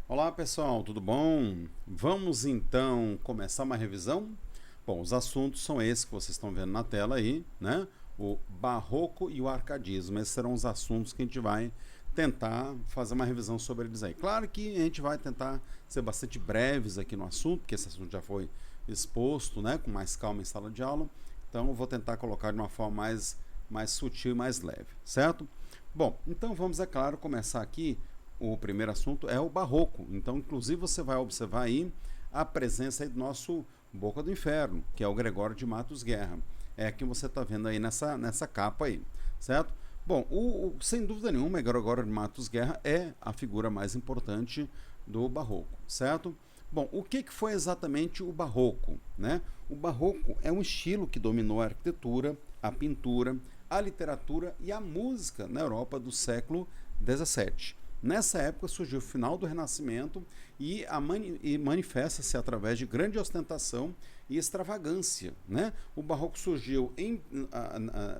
Olá pessoal, tudo bom? Vamos então começar uma revisão? Bom, os assuntos são esses que vocês estão vendo na tela aí, né? O barroco e o arcadismo. Esses serão os assuntos que a gente vai tentar fazer uma revisão sobre eles aí. Claro que a gente vai tentar ser bastante breves aqui no assunto, porque esse assunto já foi exposto, né? Com mais calma em sala de aula. Então eu vou tentar colocar de uma forma mais sutil e mais leve, certo? Bom, então vamos, é claro, começar aqui. O primeiro assunto é o barroco. Então, inclusive, você vai observar aí a presença aí do nosso Boca do Inferno, que é o Gregório de Matos Guerra. É quem você está vendo aí nessa capa aí, certo? Bom, sem dúvida nenhuma, Gregório de Matos Guerra é a figura mais importante do barroco, certo? Bom, o que foi exatamente o barroco, né? O barroco é um estilo que dominou a arquitetura, a pintura, a literatura e a música na Europa do século XVII. Nessa época surgiu o final do Renascimento e manifesta-se através de grande ostentação e extravagância, né? O barroco surgiu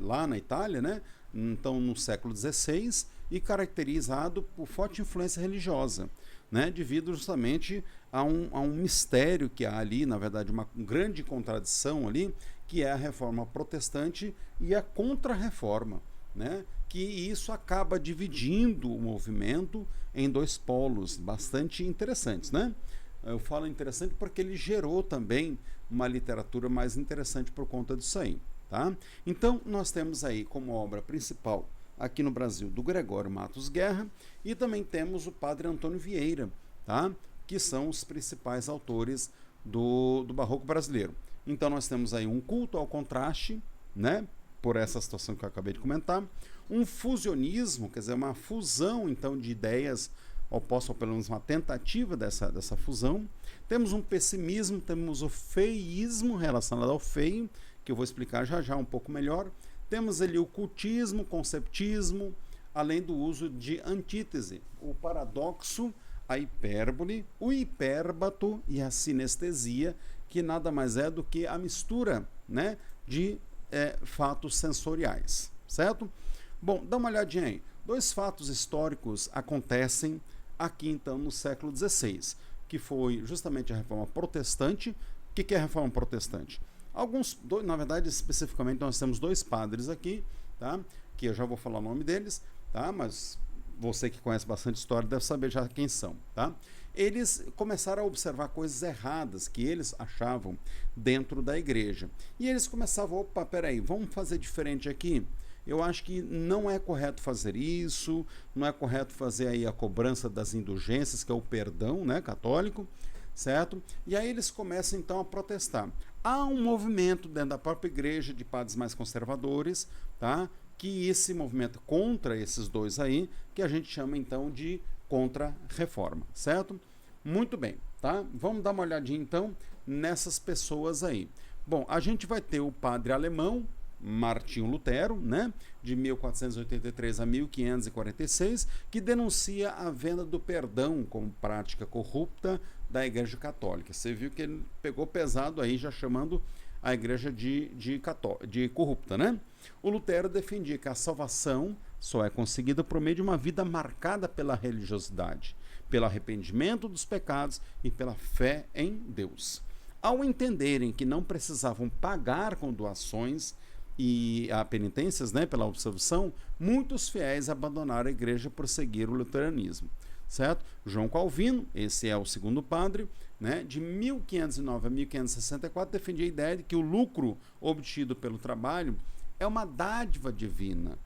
lá na Itália, né? Então no século XVI, e caracterizado por forte influência religiosa, né? Devido justamente a um mistério que há ali, na verdade uma grande contradição ali, que é a reforma protestante e a contra-reforma, né? Que isso acaba dividindo o movimento em dois polos bastante interessantes, né? Eu falo interessante porque ele gerou também uma literatura mais interessante por conta disso aí, tá? Então nós temos aí como obra principal aqui no Brasil do Gregório Matos Guerra, e também temos o Padre Antônio Vieira, tá? Que são os principais autores do barroco brasileiro. Então nós temos aí um culto ao contraste, né? Por essa situação que eu acabei de comentar, um fusionismo, quer dizer, uma fusão então de ideias opostas, ou pelo menos uma tentativa dessa fusão. Temos um pessimismo, temos o feísmo relacionado ao feio, que eu vou explicar já já um pouco melhor. Temos ali o cultismo, conceptismo, além do uso de antítese, o paradoxo, a hipérbole, o hipérbato e a sinestesia, que nada mais é do que a mistura, né, de fatos sensoriais, certo? Bom, dá uma olhadinha aí. Dois fatos históricos acontecem aqui então no século XVI, que foi justamente a reforma protestante. O que é a reforma protestante? Na verdade, especificamente, nós temos dois padres aqui, tá? Que eu já vou falar o nome deles, tá? Mas você que conhece bastante história deve saber já quem são, tá? Eles começaram a observar coisas erradas que eles achavam dentro da igreja. E eles começavam, opa, peraí, vamos fazer diferente aqui? Eu acho que não é correto fazer isso, não é correto fazer aí a cobrança das indulgências, que é o perdão, né, católico, certo? E aí eles começam então a protestar. Há um movimento dentro da própria igreja de padres mais conservadores, tá? Que esse movimento contra esses dois aí, que a gente chama então de contra-reforma, certo? Muito bem, tá? Vamos dar uma olhadinha então nessas pessoas aí. Bom, a gente vai ter o padre alemão, Martinho Lutero, né, de 1483 a 1546, que denuncia a venda do perdão como prática corrupta da Igreja Católica. Você viu que ele pegou pesado aí, já chamando a Igreja de corrupta, né? O Lutero defendia que a salvação só é conseguida por meio de uma vida marcada pela religiosidade, pelo arrependimento dos pecados e pela fé em Deus. Ao entenderem que não precisavam pagar com doações e a penitências, né, pela absolvição, muitos fiéis abandonaram a igreja por seguir o luteranismo, certo? João Calvino, esse é o segundo padre, né, de 1509 a 1564, defendia a ideia de que o lucro obtido pelo trabalho é uma dádiva divina,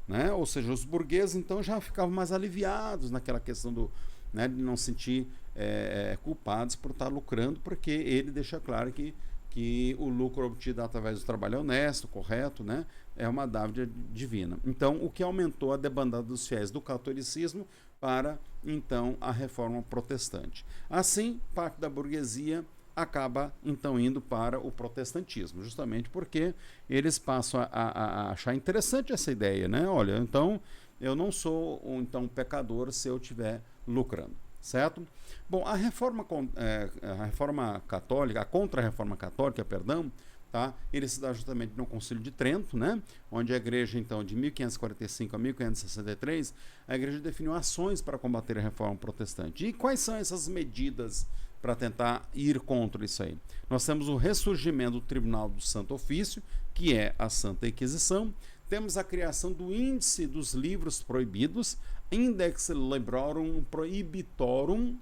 né? Ou seja, os burgueses então já ficavam mais aliviados naquela questão de não se sentir culpados por estar lucrando, porque ele deixa claro que o lucro obtido através do trabalho honesto, correto, né, é uma dádiva divina. Então, o que aumentou a debandada dos fiéis do catolicismo para, então, a reforma protestante. Assim, parte da burguesia acaba, então, indo para o protestantismo, justamente porque eles passam a achar interessante essa ideia, né? Olha, então, eu não sou então pecador se eu estiver lucrando. Certo? Bom, a reforma católica, a contra-reforma católica, perdão, tá? Ele se dá justamente no Concílio de Trento, né? Onde a igreja, então, de 1545 a 1563, a igreja definiu ações para combater a reforma protestante. E quais são essas medidas para tentar ir contra isso aí? Nós temos o ressurgimento do Tribunal do Santo Ofício, que é a Santa Inquisição. Temos a criação do Índice dos Livros Proibidos, Index Librorum Prohibitorum,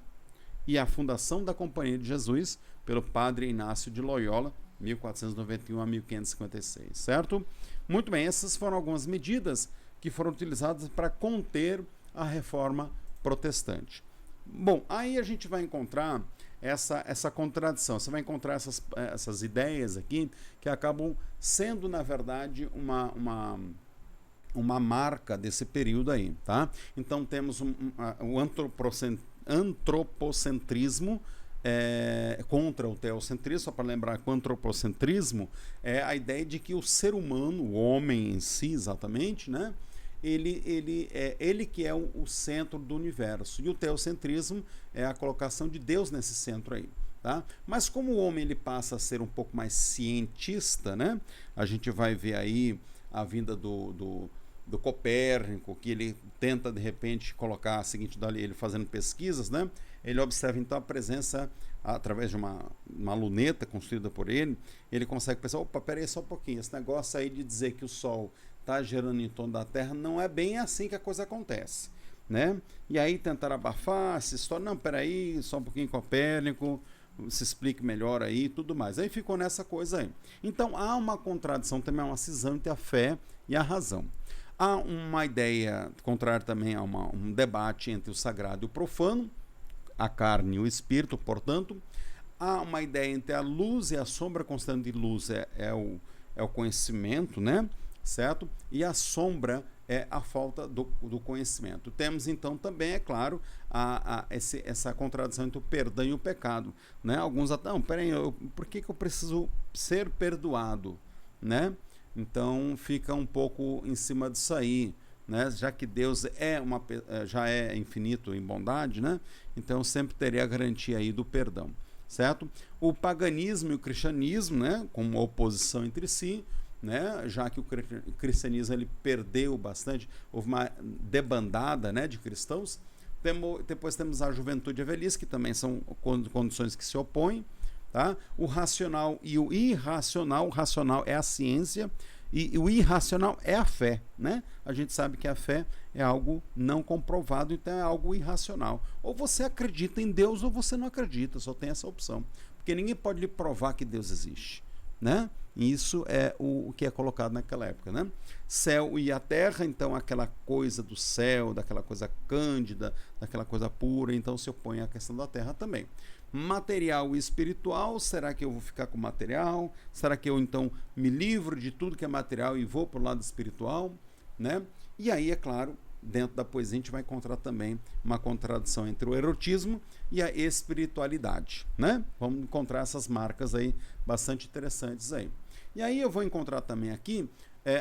e a fundação da Companhia de Jesus pelo padre Inácio de Loyola, 1491 a 1556, certo? Muito bem, essas foram algumas medidas que foram utilizadas para conter a reforma protestante. Bom, aí a gente vai encontrar essa contradição, você vai encontrar essas ideias aqui que acabam sendo, na verdade, uma marca desse período aí, tá? Então temos o antropocentrismo contra o teocentrismo. Só para lembrar que o antropocentrismo é a ideia de que o ser humano, o homem em si exatamente, né? Ele que é o centro do universo, e o teocentrismo é a colocação de Deus nesse centro aí, tá? Mas como o homem ele passa a ser um pouco mais cientista, né? A gente vai ver aí a vinda do Copérnico, que ele tenta de repente colocar a seguinte, ele fazendo pesquisas, né? Ele observa então a presença através de uma luneta construída por ele consegue pensar, opa, peraí só um pouquinho, esse negócio aí de dizer que o Sol está girando em torno da Terra, não é bem assim que a coisa acontece, né? E aí tentar abafar essa história, não, peraí, só um pouquinho Copérnico, se explique melhor aí e tudo mais. Aí ficou nessa coisa aí. Então há uma contradição, também uma cisão entre a fé e a razão. Há uma ideia contrária também a um debate entre o sagrado e o profano, a carne e o espírito, portanto. Há uma ideia entre a luz e a sombra, considerando que luz é o conhecimento, né? Certo? E a sombra é a falta do conhecimento. Temos então também, é claro, essa contradição entre o perdão e o pecado, né? Alguns até, não, peraí, por que eu preciso ser perdoado, né? Então fica um pouco em cima disso aí, né? Já que Deus já é infinito em bondade, né? Então sempre teria a garantia aí do perdão, certo? O paganismo e o cristianismo, né? Como uma oposição entre si, né? Já que o cristianismo ele perdeu bastante, houve uma debandada, né, de cristãos. Depois temos a juventude e a velhice, que também são condições que se opõem, tá? O racional e o irracional. O racional é a ciência e o irracional é a fé, né? A gente sabe que a fé é algo não comprovado, então é algo irracional. Ou você acredita em Deus ou você não acredita, só tem essa opção, porque ninguém pode lhe provar que Deus existe, né? E isso é o que é colocado naquela época, né? Céu e a terra, então aquela coisa do céu, daquela coisa cândida, daquela coisa pura, então se opõe à questão da terra também. Material e espiritual, será que eu vou ficar com material? Será que eu então me livro de tudo que é material e vou para o lado espiritual, né? E aí, é claro, dentro da poesia a gente vai encontrar também uma contradição entre o erotismo e a espiritualidade, né? Vamos encontrar essas marcas aí bastante interessantes aí. E aí eu vou encontrar também aqui,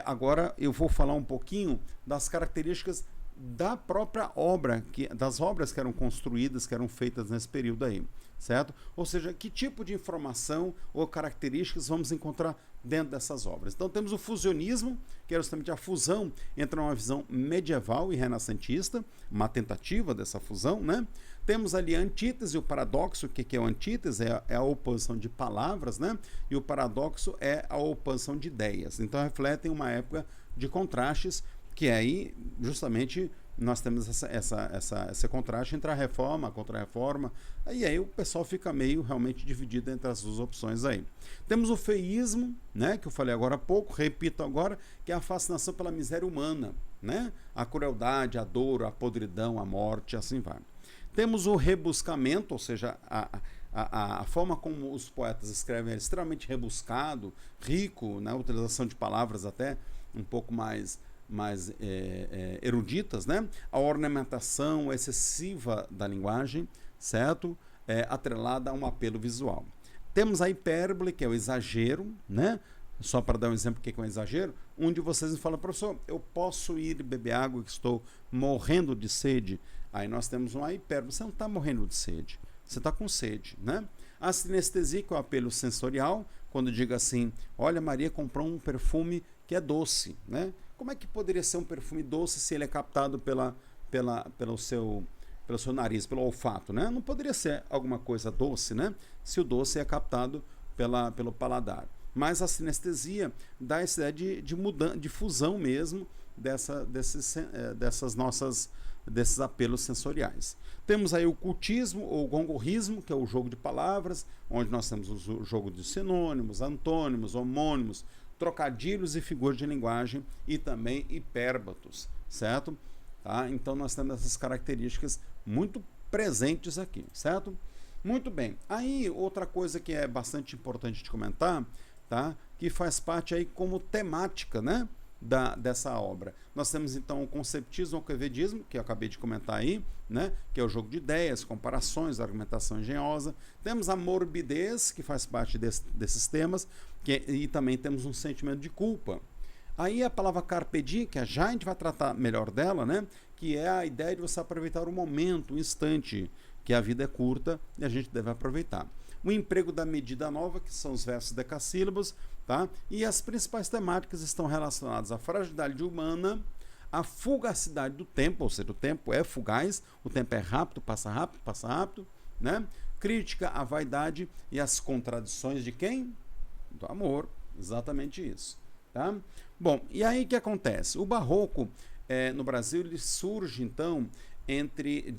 agora eu vou falar um pouquinho das características da própria obra, das obras que eram construídas, que eram feitas nesse período aí, certo? Ou seja, que tipo de informação ou características vamos encontrar dentro dessas obras. Então temos o fusionismo, que é justamente a fusão entre uma visão medieval e renascentista, uma tentativa dessa fusão, né? Temos ali a antítese e o paradoxo. O que é o antítese? É a oposição de palavras, né? E o paradoxo é a oposição de ideias. Então refletem uma época de contrastes, que aí justamente nós temos esse contraste entre a reforma, a contra-reforma, e aí o pessoal fica meio realmente dividido entre as duas opções aí. Temos o feísmo, né, que eu falei agora há pouco, repito agora, que é a fascinação pela miséria humana, né? A crueldade, a dor, a podridão, a morte, assim vai. Temos o rebuscamento, ou seja, a forma como os poetas escrevem é extremamente rebuscado, rico, né? A utilização de palavras até um pouco mais eruditas, né? A ornamentação excessiva da linguagem, certo? Atrelada a um apelo visual. Temos a hipérbole, que é o exagero, né? Só para dar um exemplo do que é um exagero, um de vocês me fala, professor, eu posso ir beber água que estou morrendo de sede? Aí nós temos uma hipérbole, você não está morrendo de sede, você está com sede, né? A sinestesia, que é o apelo sensorial, quando diga assim, olha, Maria comprou um perfume que é doce, né? Como é que poderia ser um perfume doce se ele é captado pelo seu nariz, pelo olfato, né? Não poderia ser alguma coisa doce, né? Se o doce é captado pelo paladar. Mas a sinestesia dá essa ideia de fusão mesmo desses apelos sensoriais. Temos aí o cultismo ou gongorrismo, que é o jogo de palavras, onde nós temos o jogo de sinônimos, antônimos, homônimos, trocadilhos e figuras de linguagem e também hipérbatos, certo? Tá? Então nós temos essas características muito presentes aqui, certo? Muito bem. Aí outra coisa que é bastante importante de comentar, tá? Que faz parte aí como temática, né? Dessa obra. Nós temos então o conceptismo ou quevedismo, que eu acabei de comentar aí, né? Que é o jogo de ideias, comparações, argumentação engenhosa. Temos a morbidez, que faz parte desses temas, e também temos um sentimento de culpa. Aí a palavra carpe diem, que já a gente vai tratar melhor dela, né? Que é a ideia de você aproveitar o momento, o instante, que a vida é curta e a gente deve aproveitar. O emprego da medida nova, que são os versos decassílabos, tá? E as principais temáticas estão relacionadas à fragilidade humana, à fugacidade do tempo, ou seja, o tempo é fugaz, o tempo é rápido, passa rápido, né? Crítica à vaidade e às contradições de quem? Do amor, exatamente isso, tá? Bom, e aí o que acontece? O barroco no Brasil ele surge então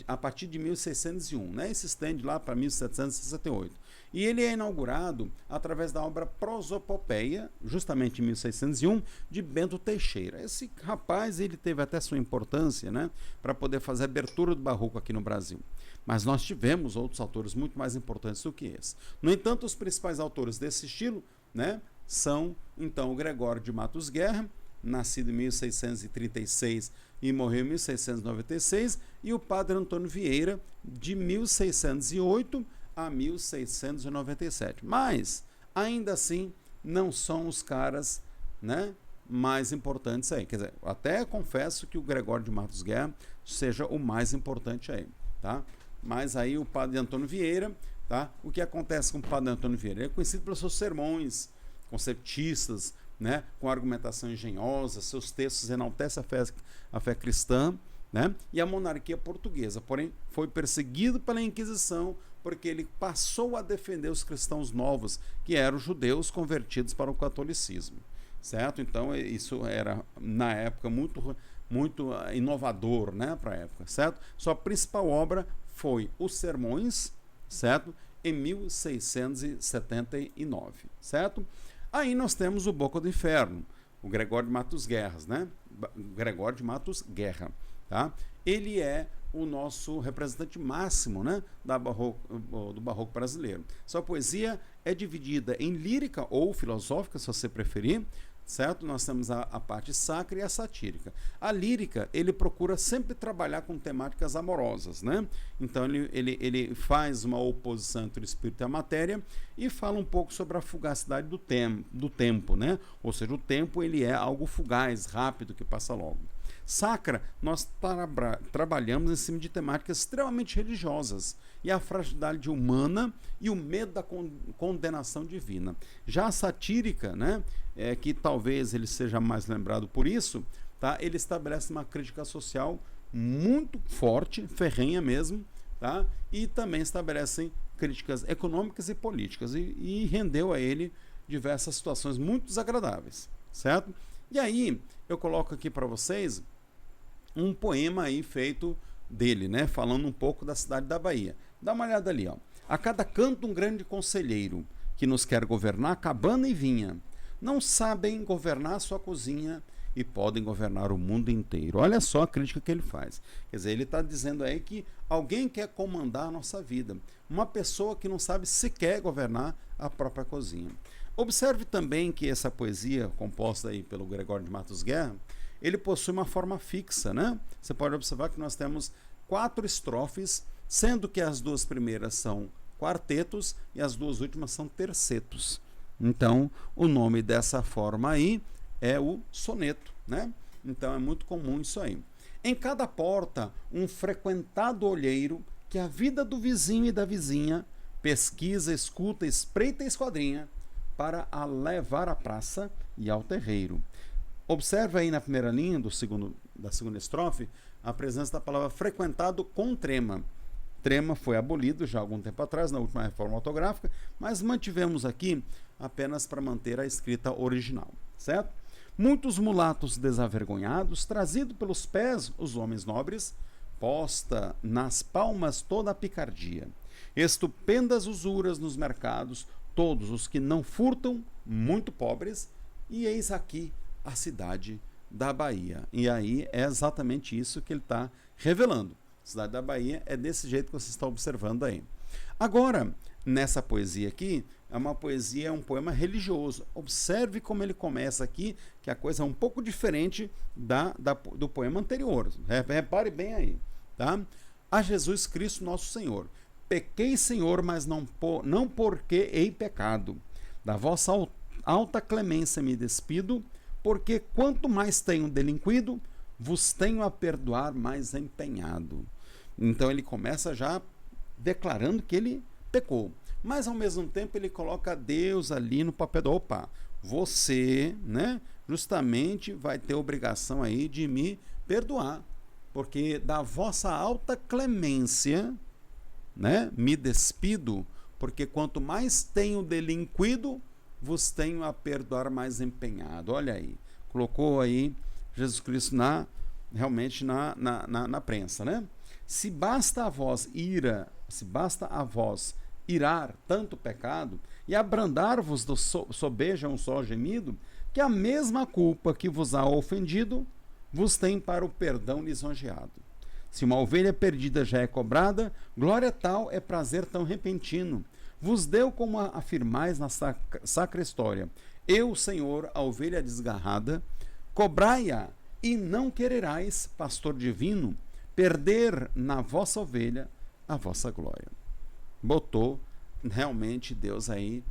a partir de 1601, né? Esse estende lá para 1768. E ele é inaugurado através da obra Prosopopeia, justamente em 1601, de Bento Teixeira. Esse rapaz ele teve até sua importância, né, para poder fazer a abertura do barroco aqui no Brasil. Mas nós tivemos outros autores muito mais importantes do que esse. No entanto, os principais autores desse estilo, né, são então o Gregório de Matos Guerra, nascido em 1636 e morreu em 1696, e o Padre Antônio Vieira, de 1608 a 1697. Mas, ainda assim, não são os caras, né, mais importantes aí. Quer dizer, até confesso que o Gregório de Matos Guerra seja o mais importante aí, tá? Mas aí o Padre Antônio Vieira, tá? O que acontece com o Padre Antônio Vieira? Ele é conhecido pelos seus sermões conceptistas, né, com argumentação engenhosa, seus textos enaltecem a fé cristã, né, e a monarquia portuguesa. Porém, foi perseguido pela Inquisição porque ele passou a defender os cristãos novos, que eram os judeus convertidos para o catolicismo, certo? Então, isso era, na época, muito inovador, né, para a época, certo? Sua principal obra foi Os Sermões, certo? Em 1679, certo? Aí nós temos o Boca do Inferno, o Gregório de Matos Guerra, né? Gregório de Matos Guerra, tá? Ele é o nosso representante máximo, né, do barroco brasileiro. Sua poesia é dividida em lírica ou filosófica, se você preferir, certo? Nós temos a parte sacra e a satírica. A lírica, ele procura sempre trabalhar com temáticas amorosas, né? Então ele faz uma oposição entre o espírito e a matéria e fala um pouco sobre a fugacidade do tempo, né? Ou seja, o tempo ele é algo fugaz, rápido, que passa logo. Sacra, nós trabalhamos em cima de temáticas extremamente religiosas e a fragilidade humana e o medo da condenação divina. Já a satírica, né, que talvez ele seja mais lembrado por isso, tá, ele estabelece uma crítica social muito forte, ferrenha mesmo, tá, e também estabelece críticas econômicas e políticas e rendeu a ele diversas situações muito desagradáveis, certo? E aí eu coloco aqui para vocês um poema aí feito dele, né, falando um pouco da cidade da Bahia. Dá uma olhada ali, ó. A cada canto um grande conselheiro que nos quer governar cabana e vinha. Não sabem governar sua cozinha e podem governar o mundo inteiro. Olha só a crítica que ele faz. Quer dizer, ele está dizendo aí que alguém quer comandar a nossa vida. Uma pessoa que não sabe sequer governar a própria cozinha. Observe também que essa poesia, composta aí pelo Gregório de Matos Guerra, ele possui uma forma fixa, né? Você pode observar que nós temos 4 estrofes, sendo que as 2 primeiras são quartetos e as 2 últimas são tercetos. Então, o nome dessa forma aí é o soneto, né? Então, é muito comum isso aí. Em cada porta, um frequentado olheiro que a vida do vizinho e da vizinha pesquisa, escuta, espreita e esquadrinha para a levar à praça e ao terreiro. Observe aí na primeira linha da segunda estrofe a presença da palavra frequentado com trema. Trema foi abolido já há algum tempo atrás, na última reforma ortográfica, mas mantivemos aqui apenas para manter a escrita original, certo? Muitos mulatos desavergonhados, trazido pelos pés os homens nobres, posta nas palmas toda a picardia. Estupendas usuras nos mercados, todos os que não furtam, muito pobres, e eis aqui a cidade da Bahia. E aí é exatamente isso que ele está revelando. A cidade da Bahia é desse jeito que você está observando aí. Agora, nessa poesia aqui, é uma poesia, é um poema religioso. Observe como ele começa aqui, que a coisa é um pouco diferente do poema anterior. Repare bem aí. Tá? A Jesus Cristo nosso Senhor. Pequei, Senhor, mas não porque hei pecado. Da vossa alta clemência me despido, porque quanto mais tenho delinquido, vos tenho a perdoar mais empenhado. Então ele começa já declarando que ele pecou. Mas ao mesmo tempo ele coloca Deus ali no papel do opa, você, né, justamente vai ter obrigação aí de me perdoar, porque da vossa alta clemência, né, me despido, porque quanto mais tenho delinquido, vos tenho a perdoar mais empenhado. Olha aí, colocou aí Jesus Cristo realmente na prensa, né? Se basta a vós irar tanto pecado e abrandar-vos do sobeja um só gemido, que a mesma culpa que vos há ofendido vos tem para o perdão lisonjeado. Se uma ovelha perdida já é cobrada, glória tal é prazer tão repentino. Vos deu como afirmais na sacra história. Eu, Senhor, a ovelha desgarrada, cobrai-a e não quererais, pastor divino, perder na vossa ovelha a vossa glória. Botou realmente Deus aí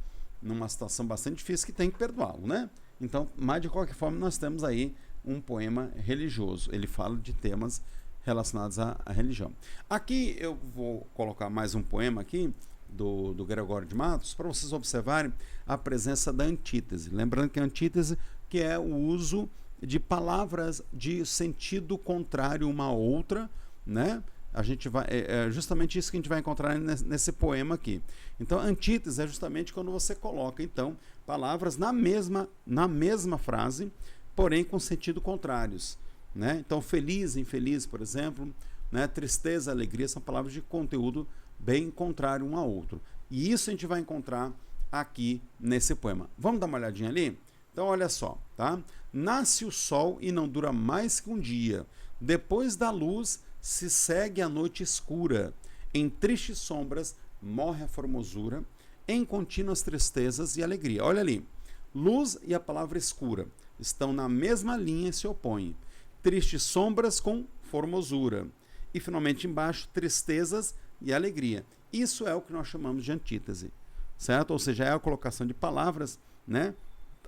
numa situação bastante difícil que tem que perdoá-lo, né? Então, mas de qualquer forma, nós temos aí um poema religioso. Ele fala de temas relacionados à religião. Aqui eu vou colocar mais um poema aqui do Gregório de Matos para vocês observarem a presença da antítese. Lembrando que a antítese que é o uso de palavras de sentido contrário uma à outra, né? A gente vai, é justamente isso que a gente vai encontrar nesse poema aqui. Então, antítese é justamente quando você coloca, então, palavras na mesma frase, porém com sentido contrários, né? Então, feliz, infeliz, por exemplo, né? Tristeza, alegria, são palavras de conteúdo bem contrário um ao outro. E isso a gente vai encontrar aqui nesse poema. Vamos dar uma olhadinha ali? Então, olha só, tá? Nasce o sol e não dura mais que um dia. Depois da luz se segue a noite escura. Em tristes sombras morre a formosura. Em contínuas tristezas e alegria. Olha ali. Luz e a palavra escura estão na mesma linha e se opõem. Tristes sombras com formosura. E finalmente embaixo, tristezas e alegria. Isso é o que nós chamamos de antítese, certo? Ou seja, é a colocação de palavras, né,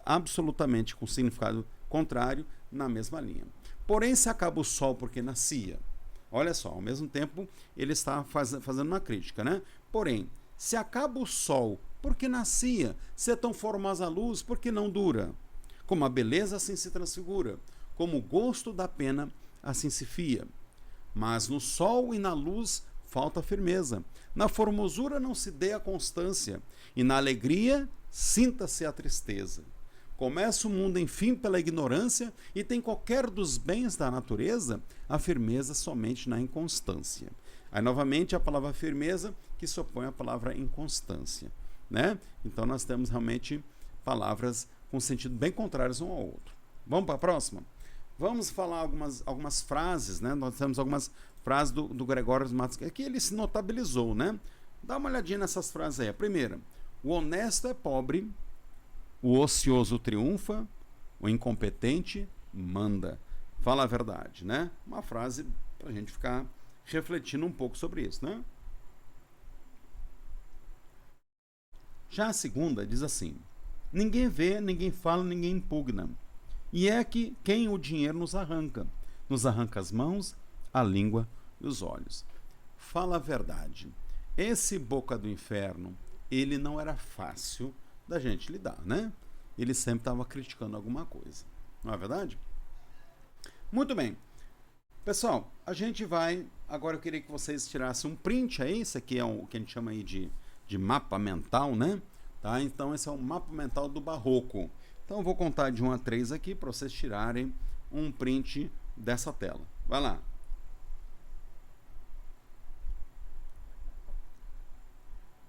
absolutamente com significado contrário na mesma linha. Porém, se acaba o sol porque nascia. Olha só, ao mesmo tempo ele está fazendo uma crítica, né? Porém, se acaba o sol porque nascia, se é tão formosa a luz, porque não dura? Como a beleza assim se transfigura, como o gosto da pena assim se fia. Mas no sol e na luz falta firmeza. Na formosura não se dê a constância, e na alegria sinta-se a tristeza. Começa o mundo, enfim, pela ignorância, e tem qualquer dos bens da natureza a firmeza somente na inconstância. Aí, novamente, a palavra firmeza que se opõe à palavra inconstância, né? Então, nós temos realmente palavras com sentido bem contrários um ao outro. Vamos para a próxima? Vamos falar algumas frases, né? Nós temos algumas frases do Gregório de Matos, que ele se notabilizou, né? Dá uma olhadinha nessas frases aí. A primeira, o honesto é pobre, o ocioso triunfa, o incompetente manda. Fala a verdade, né? Uma frase para a gente ficar refletindo um pouco sobre isso, né? Já a segunda diz assim: ninguém vê, ninguém fala, ninguém impugna. E é que quem o dinheiro nos arranca as mãos, a língua e os olhos. Fala a verdade. esse Boca do Inferno, ele não era fácil da gente lidar, né? Ele sempre estava criticando alguma coisa, não é verdade? Muito bem. Pessoal, a gente vai... Agora eu queria que vocês tirassem um print aí. Isso aqui é o que a gente chama aí de mapa mental, né? Tá? Então esse é o mapa mental do Barroco. Então eu vou contar de 1 a 3 aqui para vocês tirarem um print dessa tela. Vai lá.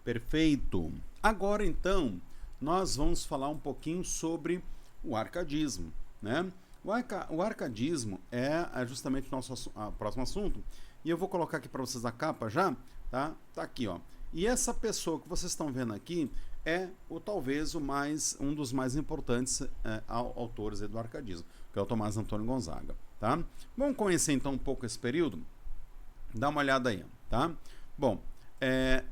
Perfeito. Agora então, nós vamos falar um pouquinho sobre o arcadismo, né? O arcadismo é justamente o nosso próximo assunto. E eu vou colocar aqui para vocês a capa já, tá? Tá aqui, ó. E essa pessoa que vocês estão vendo aqui é talvez um dos mais importantes autores do arcadismo, que é o Tomás Antônio Gonzaga, tá? Vamos conhecer então um pouco esse período? Dá uma olhada aí, tá? Bom,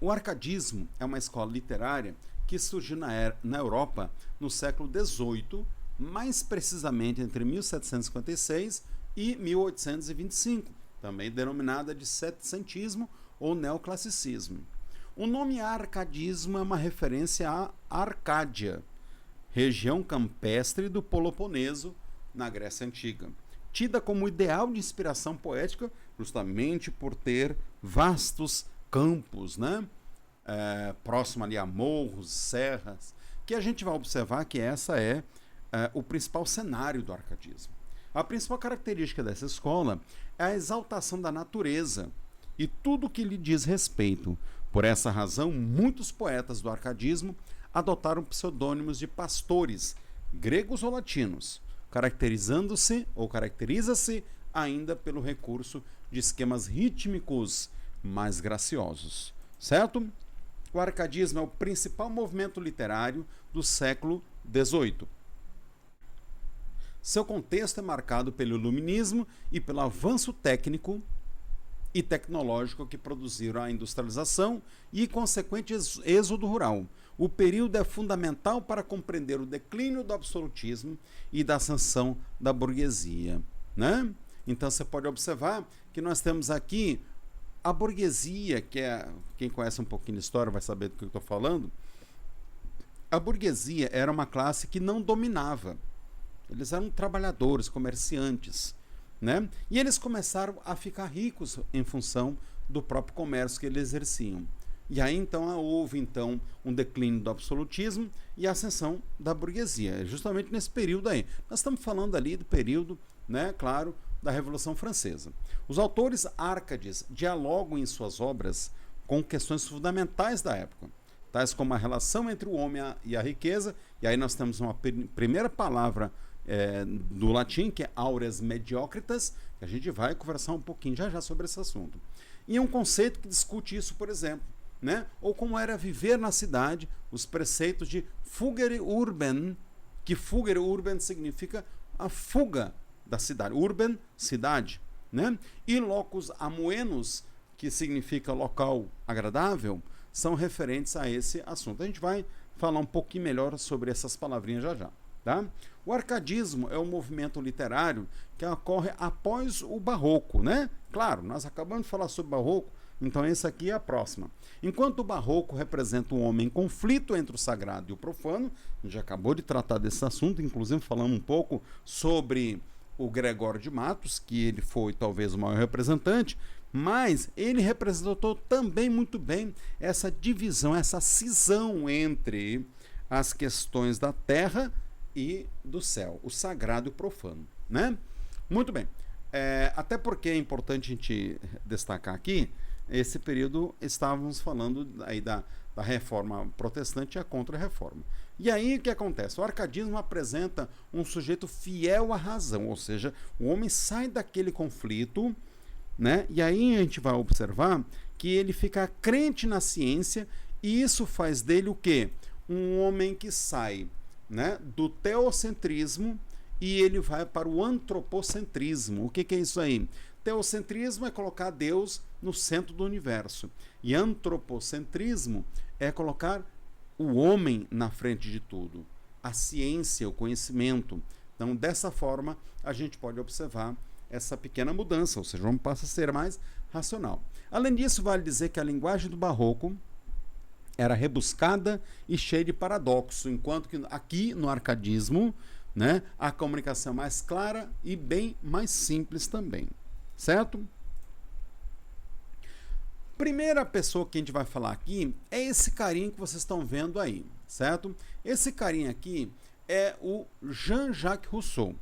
o arcadismo é uma escola literária que surgiu na Europa no século XVIII, mais precisamente entre 1756 e 1825, também denominada de setecentismo ou neoclassicismo. O nome arcadismo é uma referência à Arcádia, região campestre do Peloponeso, na Grécia Antiga, tida como ideal de inspiração poética justamente por ter vastos campos, né? Próximo ali a morros, serras, que a gente vai observar que essa é o principal cenário do arcadismo. A principal característica dessa escola é a exaltação da natureza e tudo que lhe diz respeito. Por essa razão, muitos poetas do arcadismo adotaram pseudônimos de pastores, gregos ou latinos, caracteriza-se ainda pelo recurso de esquemas rítmicos mais graciosos, certo? O arcadismo é o principal movimento literário do século XVIII. Seu contexto é marcado pelo iluminismo e pelo avanço técnico e tecnológico que produziram a industrialização e consequente êxodo rural. O período é fundamental para compreender o declínio do absolutismo e da ascensão da burguesia, né? Então você pode observar que nós temos aqui a burguesia, que quem conhece um pouquinho de história vai saber do que eu estou falando. A burguesia era uma classe que não dominava. Eles eram trabalhadores, comerciantes, né? E eles começaram a ficar ricos em função do próprio comércio que eles exerciam. E aí então houve então um declínio do absolutismo e a ascensão da burguesia, justamente nesse período aí. Nós estamos falando ali do período, né, claro, da Revolução Francesa. Os autores árcades dialogam em suas obras com questões fundamentais da época, tais como a relação entre o homem e a riqueza, e aí nós temos uma primeira palavra do latim, que é aureas mediocritas, que a gente vai conversar um pouquinho já sobre esse assunto. E é um conceito que discute isso, por exemplo, né? Ou como era viver na cidade, os preceitos de fugere urban, que fugere urban significa a fuga da cidade, urban, cidade, né? E locus amoenos, que significa local agradável, são referentes a esse assunto. A gente vai falar um pouquinho melhor sobre essas palavrinhas já. Tá? O arcadismo é um movimento literário que ocorre após o barroco, né? Claro, nós acabamos de falar sobre o barroco, então essa aqui é a próxima. Enquanto o barroco representa um homem em conflito entre o sagrado e o profano, a gente já acabou de tratar desse assunto, inclusive falando um pouco sobre o Gregório de Matos, que ele foi talvez o maior representante, mas ele representou também muito bem essa divisão, essa cisão entre as questões da terra e do céu, o sagrado e o profano, né? Muito bem. Até porque é importante a gente destacar aqui, esse período estávamos falando aí da reforma protestante e a contra-reforma. E aí o que acontece? O arcadismo apresenta um sujeito fiel à razão, ou seja, o homem sai daquele conflito, né? E aí a gente vai observar que ele fica crente na ciência e isso faz dele o quê? Um homem que sai, né, do teocentrismo e ele vai para o antropocentrismo. O que é isso aí? Teocentrismo é colocar Deus no centro do universo e antropocentrismo é colocar o homem na frente de tudo, a ciência, o conhecimento. Então, dessa forma, a gente pode observar essa pequena mudança, ou seja, o homem passa a ser mais racional. Além disso, vale dizer que a linguagem do barroco era rebuscada e cheia de paradoxo, enquanto que aqui no arcadismo, né, a comunicação é mais clara e bem mais simples também, certo? Primeira pessoa que a gente vai falar aqui é esse carinha que vocês estão vendo aí, certo? Esse carinha aqui é o Jean-Jacques Rousseau.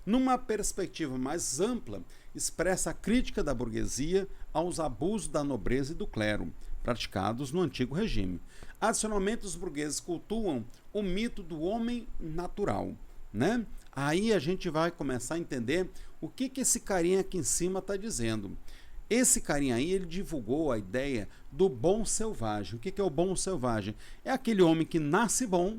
Numa perspectiva mais ampla, expressa a crítica da burguesia aos abusos da nobreza e do clero, praticados no antigo regime. Adicionalmente, os burgueses cultuam o mito do homem natural, né? Aí a gente vai começar a entender o que esse carinha aqui em cima está dizendo. Esse carinha aí, ele divulgou a ideia do bom selvagem. O que é o bom selvagem? É aquele homem que nasce bom,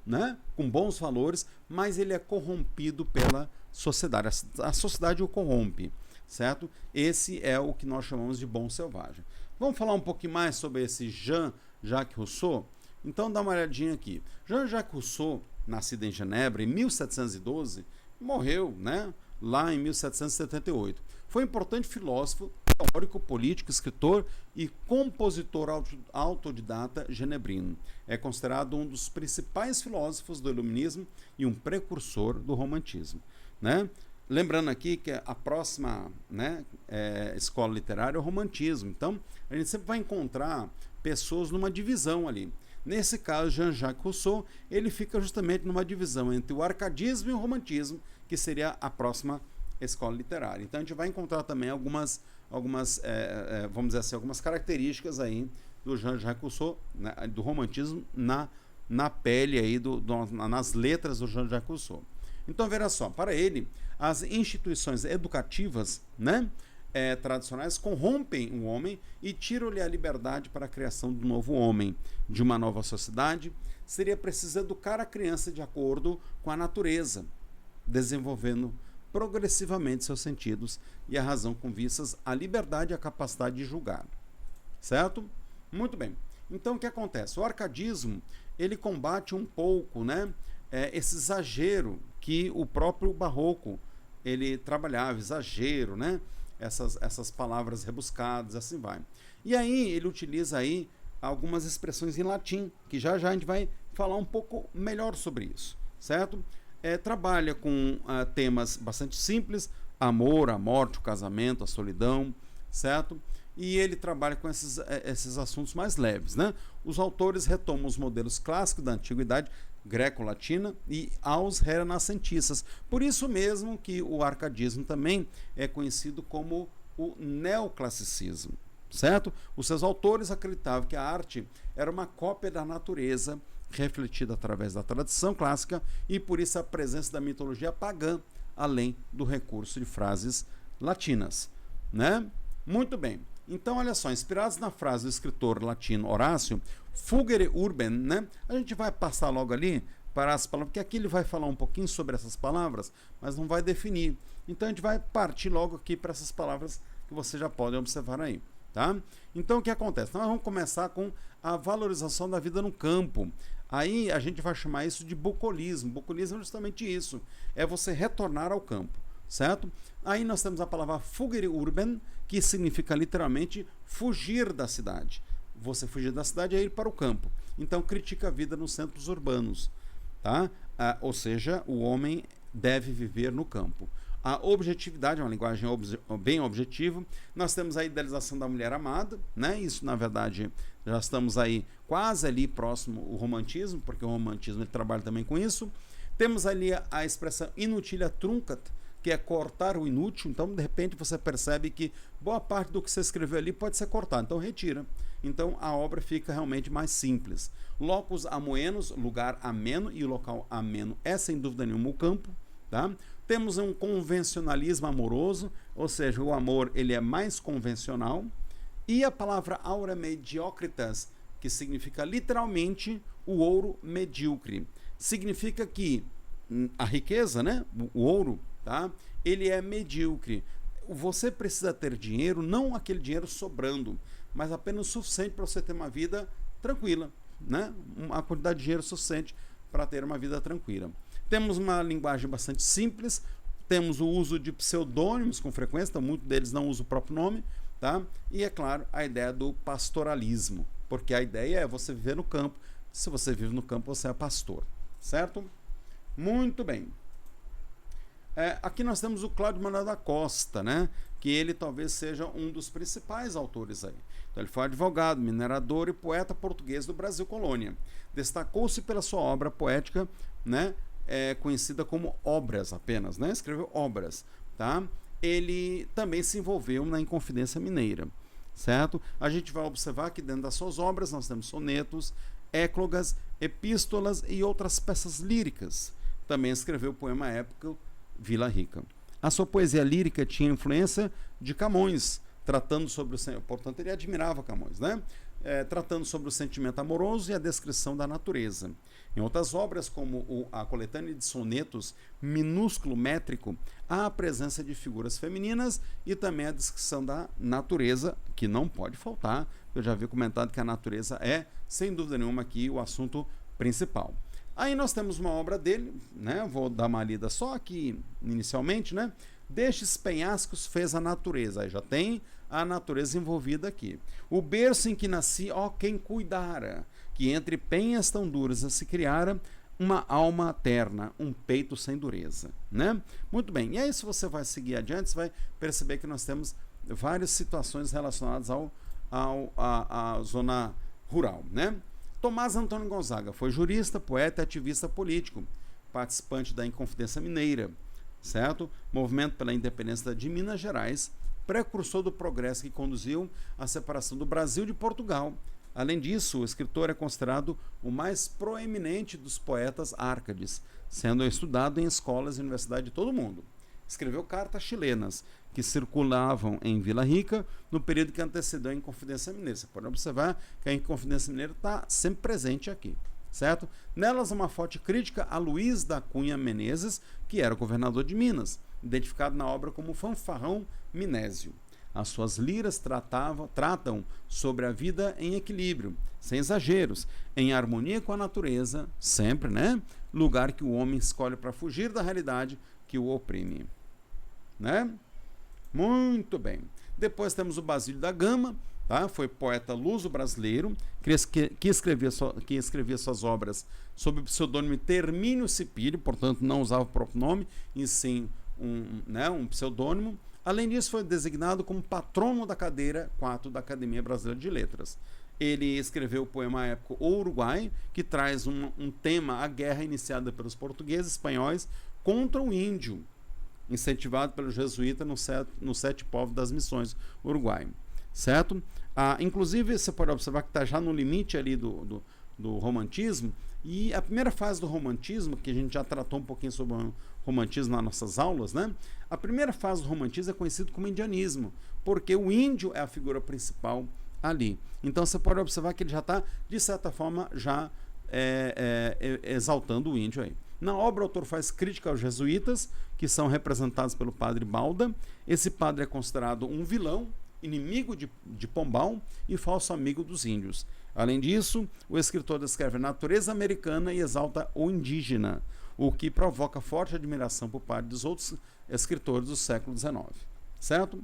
né, com bons valores, mas ele é corrompido pela sociedade. A sociedade o corrompe, certo? Esse é o que nós chamamos de bom selvagem. Vamos falar um pouquinho mais sobre esse Jean-Jacques Rousseau? Então dá uma olhadinha aqui. Jean-Jacques Rousseau, nascido em Genebra em 1712, morreu, né, lá em 1778. Foi um importante filósofo, teórico, político, escritor e compositor autodidata genebrino. É considerado um dos principais filósofos do iluminismo e um precursor do romantismo, né? Lembrando aqui que a próxima, né, escola literária é o romantismo. Então, a gente sempre vai encontrar pessoas numa divisão ali. Nesse caso, Jean-Jacques Rousseau, ele fica justamente numa divisão entre o arcadismo e o romantismo, que seria a próxima escola literária. Então, a gente vai encontrar também algumas vamos dizer assim, algumas características aí do Jean-Jacques Rousseau, né, do romantismo na pele aí, nas letras do Jean-Jacques Rousseau. Então, veja só, para ele, as instituições educativas, né, tradicionais corrompem o homem e tiram-lhe a liberdade para a criação do novo homem, de uma nova sociedade. Seria preciso educar a criança de acordo com a natureza, desenvolvendo progressivamente seus sentidos e a razão com vistas à liberdade e à capacidade de julgar. Certo? Muito bem. Então, o que acontece? O arcadismo, ele combate um pouco, né, esse exagero que o próprio barroco ele trabalhava, exagero, né? Essas palavras rebuscadas, assim vai. E aí ele utiliza aí algumas expressões em latim, que já a gente vai falar um pouco melhor sobre isso, certo? Trabalha com temas bastante simples, amor, a morte, o casamento, a solidão, certo? E ele trabalha com esses assuntos mais leves, né? Os autores retomam os modelos clássicos da antiguidade greco-latina e aos renascentistas. Por isso mesmo que o arcadismo também é conhecido como o neoclassicismo, certo? Os seus autores acreditavam que a arte era uma cópia da natureza, refletida através da tradição clássica, e por isso a presença da mitologia pagã, além do recurso de frases latinas, né? Muito bem. Então, olha só, inspirados na frase do escritor latino Horácio, fugere urbem, né? A gente vai passar logo ali para as palavras, porque aqui ele vai falar um pouquinho sobre essas palavras, mas não vai definir. Então, a gente vai partir logo aqui para essas palavras que vocês já podem observar aí, tá? Então, o que acontece? Nós vamos começar com a valorização da vida no campo. Aí, a gente vai chamar isso de bucolismo. Bucolismo é justamente isso, é você retornar ao campo, certo? Aí nós temos a palavra fugere urbem, que significa literalmente fugir da cidade. Você fugir da cidade é ir para o campo. Então critica a vida nos centros urbanos, tá? Ou seja, o homem deve viver no campo. A objetividade é uma linguagem bem objetiva. Nós temos a idealização da mulher amada, né? Isso, na verdade, já estamos aí quase ali próximo ao romantismo, porque o romantismo ele trabalha também com isso. Temos ali a expressão inutilia truncat, que é cortar o inútil. Então, de repente, você percebe que boa parte do que você escreveu ali pode ser cortado, então retira. Então, a obra fica realmente mais simples. Locus amoenos, lugar ameno, e o local ameno é, sem dúvida nenhuma, o campo, tá? Temos um convencionalismo amoroso, ou seja, o amor ele é mais convencional. E a palavra aura mediocritas, que significa literalmente o ouro medíocre. Significa que a riqueza, né, o ouro, tá? Ele é medíocre. Você precisa ter dinheiro, não aquele dinheiro sobrando, mas apenas o suficiente para você ter uma vida tranquila, né? Uma quantidade de dinheiro suficiente para ter uma vida tranquila. Temos uma linguagem bastante simples, temos o uso de pseudônimos com frequência, então muitos deles não usam o próprio nome, tá? E, é claro, a ideia do pastoralismo, porque a ideia é você viver no campo. Se você vive no campo, você é pastor, certo? Muito bem. Aqui nós temos o Cláudio Manuel da Costa, né? Que ele talvez seja um dos principais autores aí. Então, ele foi advogado, minerador e poeta português do Brasil Colônia. Destacou-se pela sua obra poética, né? Conhecida como Obras apenas, né? Escreveu Obras, tá? Ele também se envolveu na Inconfidência Mineira, certo? A gente vai observar que dentro das suas obras nós temos sonetos, éclogas, epístolas e outras peças líricas. Também escreveu o poema épico Vila Rica. A sua poesia lírica tinha influência de Camões, tratando sobre portanto, ele admirava Camões, né? Tratando sobre o sentimento amoroso e a descrição da natureza. Em outras obras, como a coletânea de sonetos Minúsculo Métrico, há a presença de figuras femininas e também a descrição da natureza, que não pode faltar. Eu já havia comentado que a natureza é, sem dúvida nenhuma, aqui o assunto principal. Aí nós temos uma obra dele, né? Vou dar uma lida só aqui inicialmente, né? Destes penhascos fez a natureza. Aí já tem a natureza envolvida aqui. O berço em que nasci, ó quem cuidara, que entre penhas tão duras se criara uma alma terna, um peito sem dureza, né? Muito bem. E aí, se você vai seguir adiante, você vai perceber que nós temos várias situações relacionadas à zona rural, né? Tomás Antônio Gonzaga foi jurista, poeta e ativista político, participante da Inconfidência Mineira, certo? Movimento pela independência de Minas Gerais, precursor do progresso que conduziu à separação do Brasil de Portugal. Além disso, o escritor é considerado o mais proeminente dos poetas árcades, sendo estudado em escolas e universidades de todo o mundo. Escreveu cartas chilenas, que circulavam em Vila Rica no período que antecedeu a Inconfidência Mineira. Você pode observar que a Inconfidência Mineira está sempre presente aqui, certo? Nelas, uma forte crítica a Luiz da Cunha Menezes, que era governador de Minas, identificado na obra como Fanfarrão Minésio. As suas liras tratam sobre a vida em equilíbrio, sem exageros, em harmonia com a natureza, sempre, né? Lugar que o homem escolhe para fugir da realidade que o oprime, né? Muito bem. Depois temos o Basílio da Gama, tá? Foi poeta luso-brasileiro que escrevia suas obras sob o pseudônimo Termínio Cipílio, portanto não usava o próprio nome, e sim um pseudônimo. Além disso, foi designado como patrono da cadeira 4 da Academia Brasileira de Letras. Ele escreveu o poema épico O Uruguai, que traz um tema, a guerra iniciada pelos portugueses e espanhóis contra o índio, incentivado pelo jesuíta no Sete Povos das Missões Uruguai, certo? Inclusive, você pode observar que está já no limite ali do romantismo, e a primeira fase do romantismo, que a gente já tratou um pouquinho sobre o romantismo nas nossas aulas, né? A primeira fase do romantismo é conhecido como indianismo, porque o índio é a figura principal ali. Então você pode observar que ele já está, de certa forma, já exaltando o índio aí. Na obra, o autor faz crítica aos jesuítas, que são representados pelo padre Balda. Esse padre é considerado um vilão, inimigo de Pombal e falso amigo dos índios. Além disso, o escritor descreve a natureza americana e exalta o indígena, o que provoca forte admiração por parte dos outros escritores do século XIX. Certo?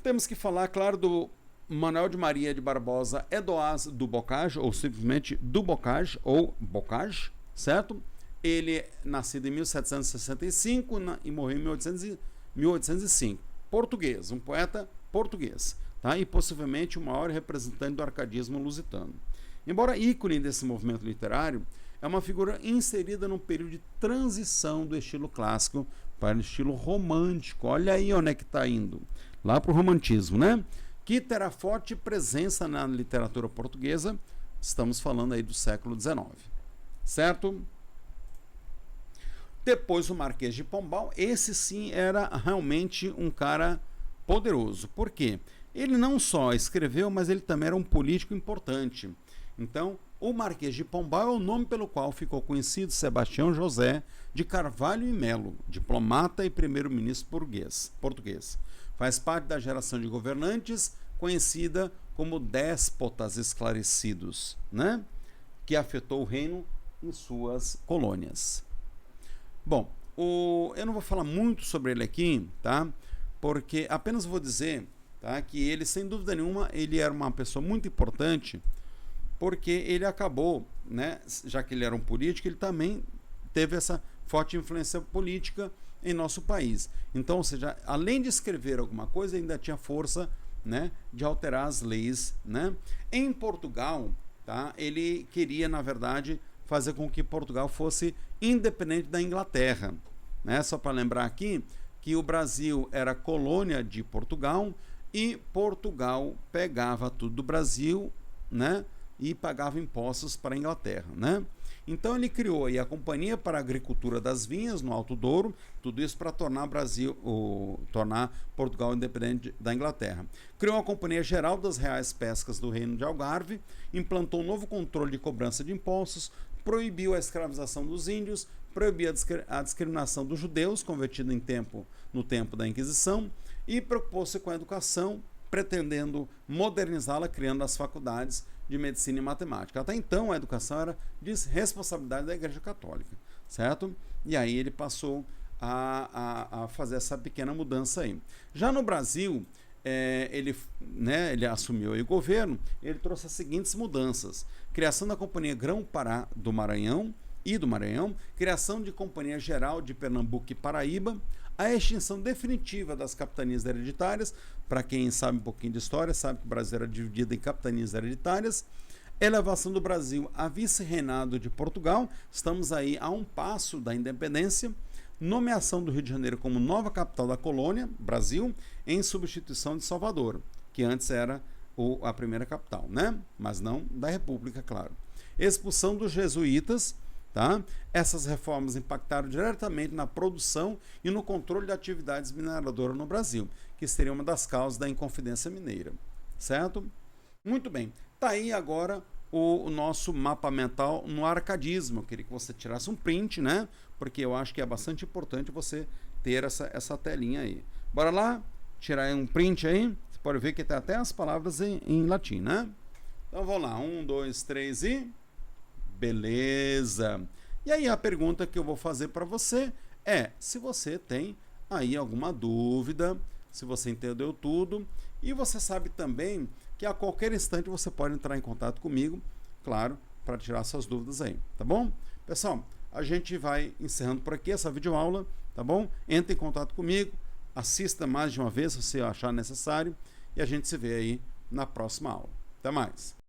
Temos que falar, claro, do Manuel de Maria de Barbosa Edoaz do Bocage, ou simplesmente do Bocage, ou Bocage, certo? Ele é nascido em 1765 e morreu em 1805. Português, um poeta português, tá? E possivelmente o maior representante do arcadismo lusitano. Embora ícone desse movimento literário, é uma figura inserida num período de transição do estilo clássico para o estilo romântico. Olha aí onde é que está indo. Lá para o romantismo, né? Que terá forte presença na literatura portuguesa. Estamos falando aí do século XIX. Certo? Depois o Marquês de Pombal. Esse sim era realmente um cara poderoso. Por quê? Ele não só escreveu, mas ele também era um político importante. Então, o Marquês de Pombal é o nome pelo qual ficou conhecido Sebastião José de Carvalho e Melo, diplomata e primeiro-ministro português. Faz parte da geração de governantes conhecida como déspotas esclarecidos, né? Que afetou o reino em suas colônias. Bom, eu não vou falar muito sobre ele aqui, tá? Porque apenas vou dizer tá? Que ele, sem dúvida nenhuma, ele era uma pessoa muito importante, porque ele acabou, né, já que ele era um político, ele também teve essa forte influência política em nosso país. Então, ou seja, além de escrever alguma coisa, ainda tinha força, né, de alterar as leis, né? Em Portugal, tá, ele queria, na verdade, fazer com que Portugal fosse independente da Inglaterra, né? Só para lembrar aqui que o Brasil era colônia de Portugal e Portugal pegava tudo do Brasil, né, e pagava impostos para a Inglaterra, né? Então ele criou aí a Companhia para a Agricultura das Vinhas no Alto Douro, tudo isso para tornar tornar Portugal independente da Inglaterra. Criou a Companhia Geral das Reais Pescas do Reino de Algarve, implantou um novo controle de cobrança de impostos, proibiu a escravização dos índios, proibiu a discriminação dos judeus, convertido no tempo da Inquisição, e preocupou-se com a educação, pretendendo modernizá-la, criando as faculdades de medicina e matemática. Até então, a educação era de responsabilidade da Igreja Católica, certo? E aí ele passou a fazer essa pequena mudança aí. Já no Brasil, ele assumiu aí o governo, ele trouxe as seguintes mudanças: criação da Companhia Grão-Pará do Maranhão, criação de Companhia Geral de Pernambuco e Paraíba, a extinção definitiva das capitanias hereditárias. Para quem sabe um pouquinho de história, sabe que o Brasil era dividido em capitanias hereditárias, elevação do Brasil a vice-reinado de Portugal, estamos aí a um passo da independência, nomeação do Rio de Janeiro como nova capital da colônia, Brasil, em substituição de Salvador, que antes era a primeira capital, né? Mas não da República, claro. Expulsão dos jesuítas, tá? Essas reformas impactaram diretamente na produção e no controle de atividades mineradoras no Brasil, que seria uma das causas da Inconfidência Mineira, certo? Muito bem, tá aí agora o nosso mapa mental no arcadismo. Eu queria que você tirasse um print, né? Porque eu acho que é bastante importante você ter essa telinha aí. Bora lá? Tirar um print aí. Você pode ver que tem até as palavras em latim, né? Então vamos lá, 1, 2, 3 e... beleza! E aí a pergunta que eu vou fazer para você é se você tem aí alguma dúvida, se você entendeu tudo, e você sabe também que a qualquer instante você pode entrar em contato comigo, claro, para tirar suas dúvidas aí, tá bom? Pessoal, a gente vai encerrando por aqui essa videoaula, tá bom? Entre em contato comigo, assista mais de uma vez se você achar necessário, e a gente se vê aí na próxima aula. Até mais!